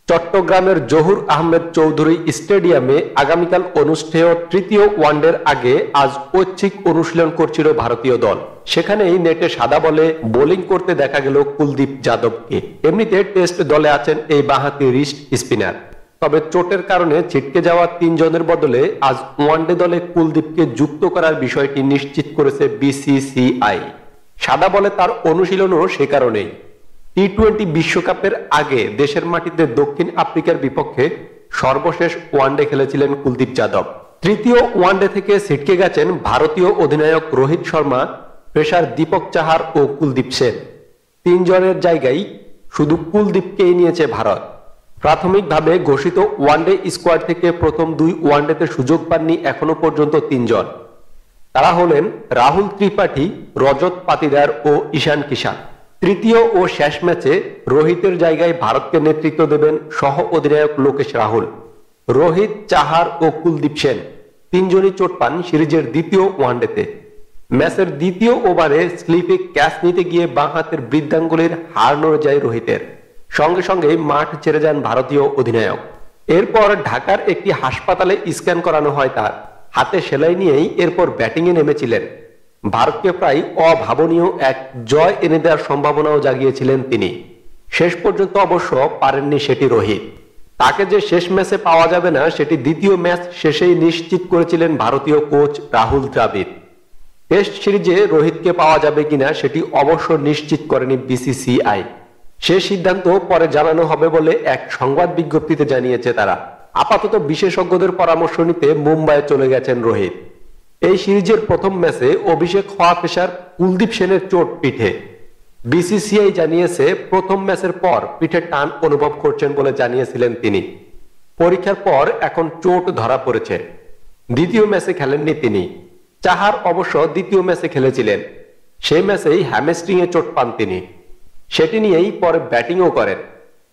চট্টগ্রামের জহুর আহমেদ চৌধুরী স্টেডিয়ামে আগামীকাল অনুষ্ঠেয় তৃতীয় ওয়ানডের আগে আজ ঐচ্ছিক অনুশীলন করছিল ভারতীয় দল। সেখানেই নেটে সাদা বলে বোলিং করতে দেখা গেল কুলদীপ যাদবকে। এমনিতে টেস্ট দলে আছেন এই বাঁহাতি রিস্ট স্পিনার। তবে চোটের কারণে ছিটকে যাওয়া তিনজনের বদলে আজ ওয়ানডে দলে কুলদীপকে যুক্ত করার বিষয়টি নিশ্চিত করেছে বিসিসিআই। সাদা বলে তার অনুশীলনও সে কারণেই। টি-20 বিশ্বকাপের আগে দেশের মাটিতে দক্ষিণ আফ্রিকার বিপক্ষে সর্বশেষ ওয়ানডে খেলেছিলেন কুলদীপ যাদব। তৃতীয় ওয়ানডে থেকে ছিটকে গেছেন ভারতীয় অধিনায়ক রোহিত শর্মা, পেসার দীপক চাহার ও কুলদীপ সেন। তিনজনের জায়গায় শুধু কুলদীপকেই নিয়েছে ভারত। প্রাথমিকভাবে ঘোষিত ওয়ানডে স্কোয়াড থেকে প্রথম দুই ওয়ানডেতে সুযোগ পাননি এখনো পর্যন্ত তিনজন। তারা হলেন রাহুল ত্রিপাঠী, রজত পাতিদার ও ঈশান কিষান। তৃতীয় ও শেষ ম্যাচে রোহিতের জায়গায় ভারতকে নেতৃত্ব দেবেন সহ অধিনায়ক লোকেশ রাহুল। রোহিত, চাহার ও কুলদীপ সেন তিনজনই চোট পান সিরিজের দ্বিতীয় ওয়ানডেতে। ম্যাচের দ্বিতীয় ওভারে স্লিপে ক্যাচ নিতে গিয়ে বাঁ হাতের বৃদ্ধাঙ্গুলির হাড় নড়ে যায় রোহিতের। সঙ্গে সঙ্গে মাঠ ছেড়ে যান ভারতীয় অধিনায়ক। এরপর ঢাকার একটি হাসপাতালে স্ক্যান করানো হয় তার। হাতে সেলাই নিয়েই এরপর ব্যাটিংয়ে নেমেছিলেন। ভারতকে প্রায় অভাবনীয় এক জয় এনে দেওয়ার সম্ভাবনাও জাগিয়েছিলেন তিনি। শেষ পর্যন্ত অবশ্য পারেননি সেটি রোহিত। তাকে যে শেষ ম্যাচে পাওয়া যাবে না সেটি দ্বিতীয় ম্যাচ শেষেই নিশ্চিত করেছিলেন ভারতীয় কোচ রাহুল দ্রাবিড়। টেস্ট সিরিজে রোহিতকে পাওয়া যাবে কিনা সেটি অবশ্য নিশ্চিত করেনি বিসিসিআই। সে সিদ্ধান্ত পরে জানানো হবে বলে এক সংবাদ বিজ্ঞপ্তিতে জানিয়েছে তারা। আপাতত বিশেষজ্ঞদের পরামর্শ নিতে মুম্বাইয়ে চলে গেছেন রোহিত। এই সিরিজের প্রথম ম্যাচে অভিষেক হওয়া পেসার কুলদীপ সেনের চোট পিঠে। বিসিসিআই জানিয়েছে প্রথম ম্যাচের পর পিঠে টান অনুভব করছেন বলে জানিয়েছিলেন তিনি। পরীক্ষার পর এখন চোট ধরা পড়েছে। দ্বিতীয় ম্যাচে খেলেননি তিনি। চাহার অবশ্য দ্বিতীয় ম্যাচে খেলেছিলেন। সেই ম্যাচেই হ্যামস্ট্রিংয়ে চোট পান তিনি। সেটি নিয়েই পরে ব্যাটিংও করেন।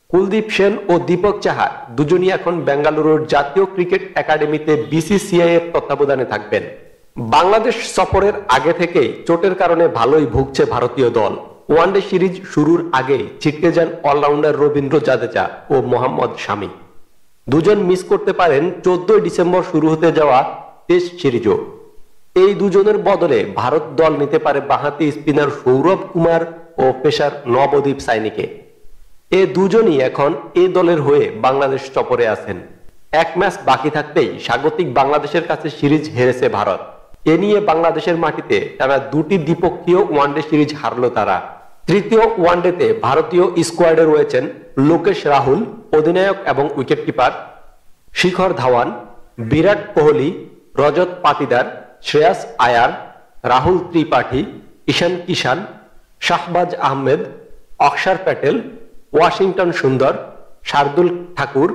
কুলদীপ সেন ও দীপক চাহার দুজনই এখন বেঙ্গালুরুর জাতীয় ক্রিকেট একাডেমিতে বিসিসিআই এর তত্ত্বাবধানে থাকবেন। বাংলাদেশ সফরের আগে থেকেই চোটের কারণে ভালোই ভুগছে ভারতীয় দল। ওয়ানডে সিরিজ শুরুর আগে ছিটকে যান অলরাউন্ডার রবীন্দ্র জাদেজা ও মোহাম্মদ শামি। দুজন মিস করতে পারেন 14 ডিসেম্বর শুরু হতে যাওয়া টেস্ট সিরিজও। এই দুজনের বদলে ভারত দল নিতে পারে বাঁহাতি স্পিনার সৌরভ কুমার ও পেসার নবদীপ সাইনিকে। এ দুজনই এখন এ দলের হয়ে বাংলাদেশ সফরে আছেন। এক ম্যাচ বাকি থাকতেই স্বাগতিক বাংলাদেশের কাছে সিরিজ হেরেছে ভারত। এ নিয়ে বাংলাদেশের মাটিতে টানা দুটি দ্বিপক্ষীয় ওয়ানডে সিরিজ হারল তারা। তৃতীয় ওয়ানডেতে ভারতীয় স্কোয়াডে রয়েছেন লোকেশ রাহুল অধিনায়ক এবং উইকেটকিপার, শিখর ধাওয়ান, বিরাট কোহলি, রজত পাতিদার, শ্রেয়াস আয়ার, রাহুল ত্রিপাঠী, ঈশান কিষান, শাহবাজ আহমেদ, অক্ষর প্যাটেল, ওয়াশিংটন সুন্দর, শার্দুল ঠাকুর,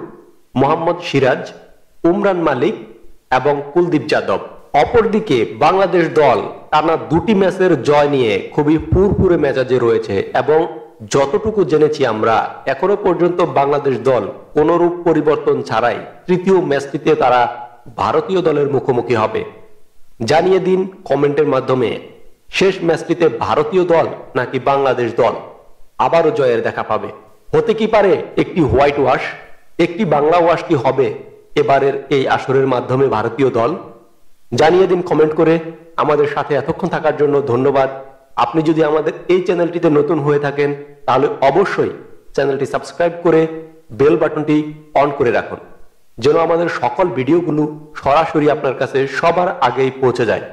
মোহাম্মদ সিরাজ, উমরান মালিক এবং কুলদীপ যাদব। অপরদিকে বাংলাদেশ দল টানা দুটি ম্যাচের জয় নিয়ে খুবই ফুরফুরে মেজাজে রয়েছে এবং যতটুকু জেনেছি আমরা এখনো পর্যন্ত বাংলাদেশ দল কোনরূপ পরিবর্তন ছাড়াই তৃতীয় ম্যাচটিতে তারা ভারতীয় দলের মুখোমুখি হবে। জানিয়ে দিন কমেন্টের মাধ্যমে শেষ ম্যাচটিতে ভারতীয় দল নাকি বাংলাদেশ দল আবারও জয়ের দেখা পাবে। হতে কি পারে একটি হোয়াইট ওয়াশ, একটি বাংলা ওয়াশ কি হবে এবারের এই আসরের মাধ্যমে ভারতীয় দল? জানিয়ে দিন কমেন্ট করে। আমাদের সাথে এতক্ষণ থাকার জন্য ধন্যবাদ। আপনি যদি আমাদের এই চ্যানেলটিতে নতুন হয়ে থাকেন তাহলে অবশ্যই চ্যানেলটি সাবস্ক্রাইব করে বেল বাটনটি অন করে রাখুন, যেন আমাদের সকল ভিডিওগুলো সরাসরি আপনার কাছে সবার আগেই পৌঁছে যায়।